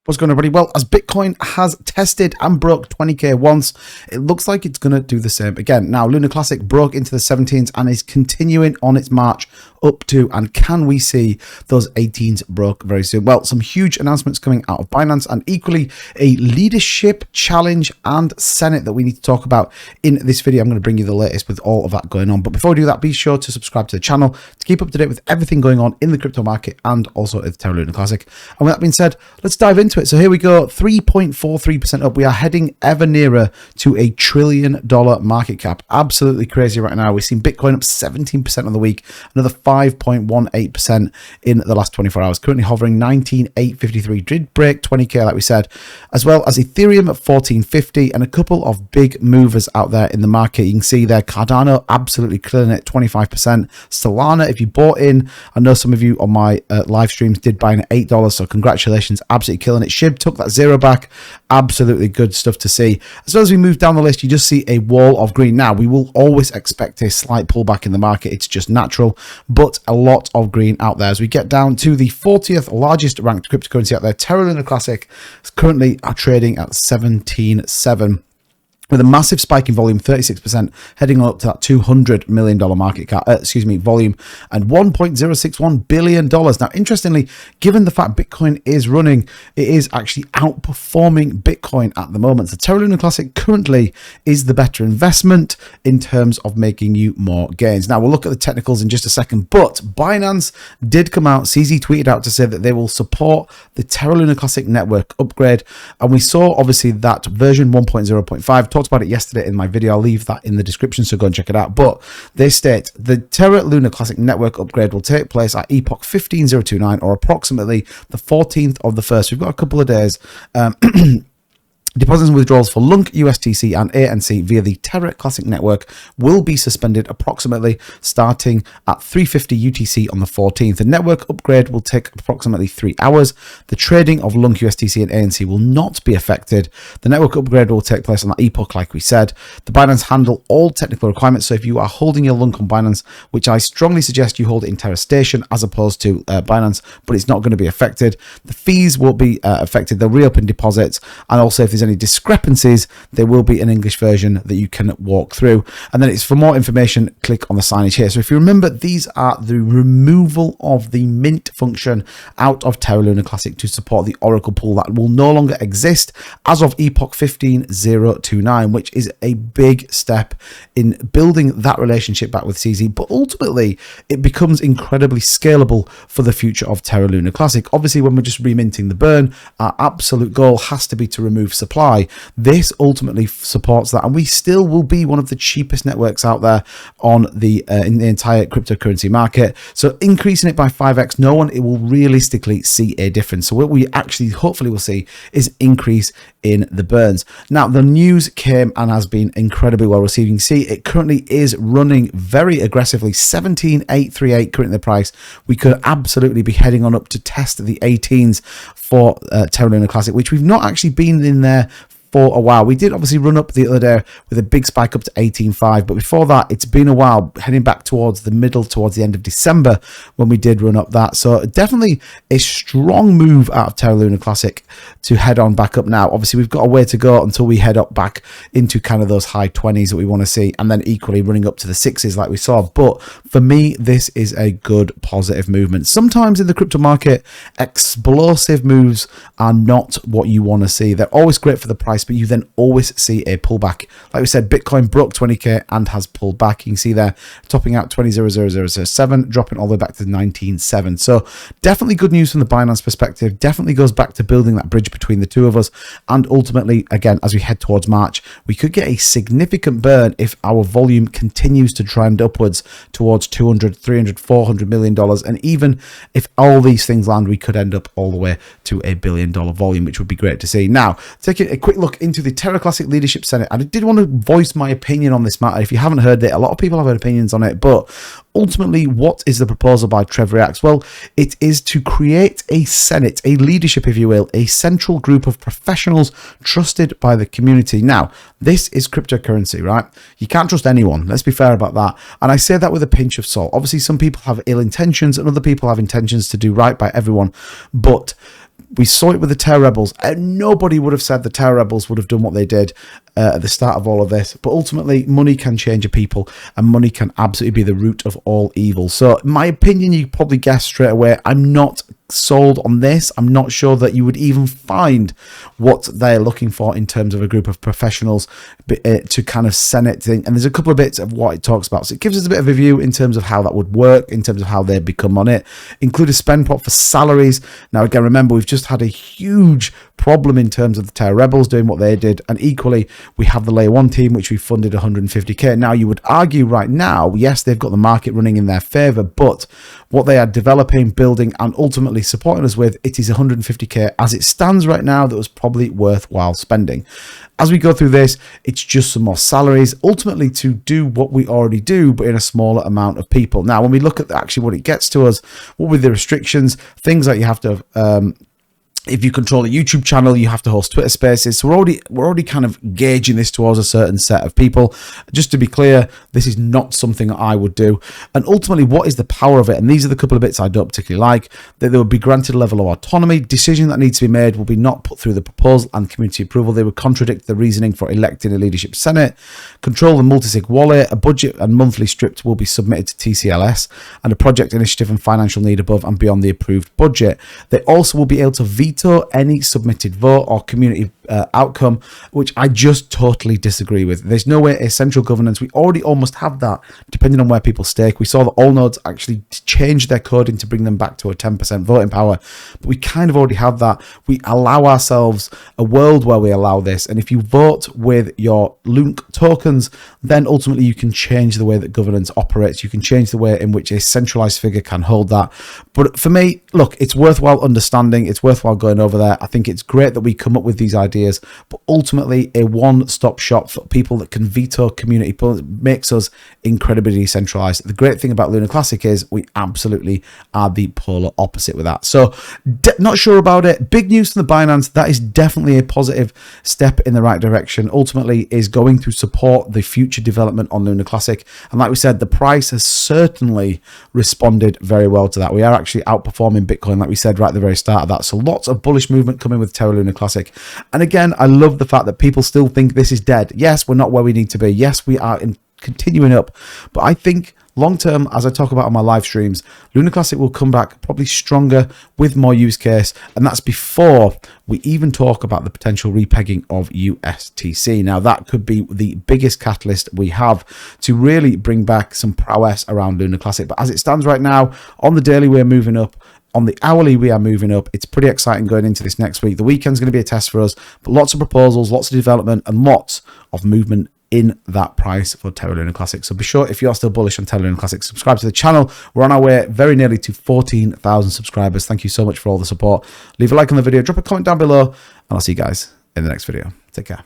What's going on, everybody? Well, as Bitcoin has tested and broke 20k once, it looks like it's going to do the same again. Now, Lunar Classic broke into the 17s and is continuing on its march up to, and can we see those 18s broke very soon? Well, some huge announcements coming out of Binance, and equally a leadership challenge and Senate that we need to talk about in this video. I'm going to bring you the latest with all of that going on. But before we do that, be sure to subscribe to the channel to keep up to date with everything going on in the crypto market and also at the Terra Lunar Classic. And with that being said, let's dive into it. So here we go, 3.43% up. We are heading ever nearer to $1 trillion market cap. Absolutely crazy right now. We've seen Bitcoin up 17% on the week, another 5.18% in the last 24 hours. Currently hovering 19,853. Did break 20k, like we said, as well as Ethereum at 1450, and a couple of big movers out there in the market. You can see there Cardano absolutely killing it, 25%. Solana, if you bought in, I know some of you on my live streams did buy in at $8, so congratulations, absolutely killing it. SHIB took that zero back. Absolutely good stuff to see. As well as we move down the list, you just see a wall of green. Now, we will always expect a slight pullback in the market. It's just natural, but a lot of green out there. As we get down to the 40th largest ranked cryptocurrency out there, Terra Lunar Classic is currently trading at 17.7. with a massive spike in volume, 36%, heading up to that $200 million market cap, volume, and $1.061 billion. Now, interestingly, given the fact Bitcoin is running, it is actually outperforming Bitcoin at the moment. So Terra Lunar Classic currently is the better investment in terms of making you more gains. Now, we'll look at the technicals in just a second, but Binance did come out, CZ tweeted out to say that they will support the Terra Lunar Classic network upgrade, and we saw, obviously, that version 1.0.5, talked about it yesterday in my video. I'll leave that in the description, so go and check it out. But they state the Terra Lunar Classic network upgrade will take place at epoch 15029, or approximately the 14th of the 1st. We've got a couple of days. Deposits and withdrawals for LUNC, USTC, and ANC via the Terra Classic network will be suspended approximately starting at 3:50 UTC on the 14th. The network upgrade will take approximately 3 hours. The trading of LUNC, USTC, and ANC will not be affected. The network upgrade will take place on that epoch, like we said. The Binance handle all technical requirements, so if you are holding your LUNC on Binance, which I strongly suggest you hold it in Terra Station as opposed to Binance, but it's not going to be affected. The fees will be affected. They'll reopen deposits, and also if there's any discrepancies, there will be an English version that you can walk through. And then it's for more information, click on the signage here. So if you remember, these are the removal of the mint function out of Terra Lunar Classic to support the Oracle pool that will no longer exist as of epoch 15029, which is a big step in building that relationship back with CZ. But ultimately, it becomes incredibly scalable for the future of Terra Lunar Classic. Obviously, when we're just reminting the burn, our absolute goal has to be to remove supply. This ultimately supports that, and we still will be one of the cheapest networks out there on the in the entire cryptocurrency market. So increasing it by 5x, no one, it will realistically see a difference. So what we actually hopefully will see is increase in the burns. Now, the news came and has been incredibly well received. You can see it currently is running very aggressively, 17,838 currently the price. We could absolutely be heading on up to test the 18s for Terra Lunar Classic, which we've not actually been in there for a while. We did obviously run up the other day with a big spike up to 18.5, but before that, it's been a while, heading back towards the end of December when we did run up that. So definitely a strong move out of Terra Lunar Classic to head on back up now. Obviously, we've got a way to go until we head up back into kind of those high 20s that we want to see, and then equally running up to the 6s like we saw. But for me, this is a good positive movement. Sometimes in the crypto market, explosive moves are not what you want to see. They're always great for the price, but you then always see a pullback. Like we said, Bitcoin broke 20k and has pulled back. You can see there topping out 20,00007, dropping all the way back to 19.7. So definitely good news from the Binance perspective. Definitely goes back to building that bridge between the two of us. And ultimately, again, as we head towards March, we could get a significant burn if our volume continues to trend upwards towards 200, 300, 400 million dollars. And even if all these things land, we could end up all the way to $1 billion volume, which would be great to see. Now, taking a quick look into the Terra Classic Leadership Senate, and I did want to voice my opinion on this matter. If you haven't heard it, a lot of people have had opinions on it, but ultimately, what is the proposal by Trevor Reacts? Well, it is to create a Senate, a leadership, if you will, a central group of professionals trusted by the community. Now, this is cryptocurrency, right? You can't trust anyone. Let's be fair about that. And I say that with a pinch of salt. Obviously, some people have ill intentions and other people have intentions to do right by everyone. But We saw it with the Terra Rebels. Nobody would have said the Terra Rebels would have done what they did at the start of all of this. But ultimately, money can change a people, and money can absolutely be the root of all evil. So, in my opinion, you probably guessed straight away, I'm not sold on this. I'm not sure that you would even find what they're looking for in terms of a group of professionals to kind of Senate thing. And there's a couple of bits of what it talks about. So it gives us a bit of a view in terms of how that would work, in terms of how they become on it. Include a spend pot for salaries. Now, again, remember, we've just had a huge problem in terms of the Terra Rebels doing what they did. And equally, we have the Layer 1 team, which we funded 150k. Now, you would argue right now, yes, they've got the market running in their favor, but what they are developing, building, and ultimately supporting us with, it is 150k as it stands right now. That was probably worthwhile spending. As we go through this, it's just some more salaries, ultimately to do what we already do, but in a smaller amount of people. Now, when we look at actually what it gets to us, what were the restrictions, things like you have to if you control a YouTube channel, you have to host Twitter Spaces. So we're already kind of gauging this towards a certain set of people. Just to be clear, this is not something I would do. And ultimately, what is the power of it? And these are the couple of bits I don't particularly like. That they would be granted a level of autonomy. Decision that needs to be made will be not put through the proposal and community approval. They would contradict the reasoning for electing a leadership senate. Control the multi-sig wallet. A budget and monthly script will be submitted to TCLS, and a project initiative and financial need above and beyond the approved budget. They also will be able to veto any submitted vote or community outcome, which I just totally disagree with. There's no way a central governance, we already almost have that depending on where people stake. We saw that all nodes actually changed their coding to bring them back to a 10% voting power, but we kind of already have that. We allow ourselves a world where we allow this, and if you vote with your LUNC tokens, then ultimately you can change the way that governance operates. You can change the way in which a centralized figure can hold that. But for me, look, it's worthwhile understanding, it's worthwhile going over there. I think it's great that we come up with these ideas, but ultimately a one-stop shop for people that can veto community makes us incredibly decentralized. The great thing about Lunar Classic is we absolutely are the polar opposite with that. So not sure about it. Big news from the Binance. That is definitely a positive step in the right direction. Ultimately is going to support the future development on Lunar Classic. And like we said, the price has certainly responded very well to that. We are actually outperforming Bitcoin, like we said right at the very start of that. So lots of bullish movement coming with Terra Lunar Classic. And again, I love the fact that people still think this is dead. Yes, we're not where we need to be. Yes, we are continuing up. But I think long term, as I talk about on my live streams, Lunar Classic will come back probably stronger with more use case. And that's before we even talk about the potential repegging of USTC. Now, that could be the biggest catalyst we have to really bring back some prowess around Lunar Classic. But as it stands right now, on the daily, we're moving up. On the hourly, we are moving up. It's pretty exciting going into this next week. The weekend's going to be a test for us, but lots of proposals, lots of development, and lots of movement in that price for Terra Lunar Classic. So be sure, if you're still bullish on Terra Lunar Classic, subscribe to the channel. We're on our way very nearly to 14,000 subscribers. Thank you so much for all the support. Leave a like on the video, drop a comment down below, and I'll see you guys in the next video. Take care.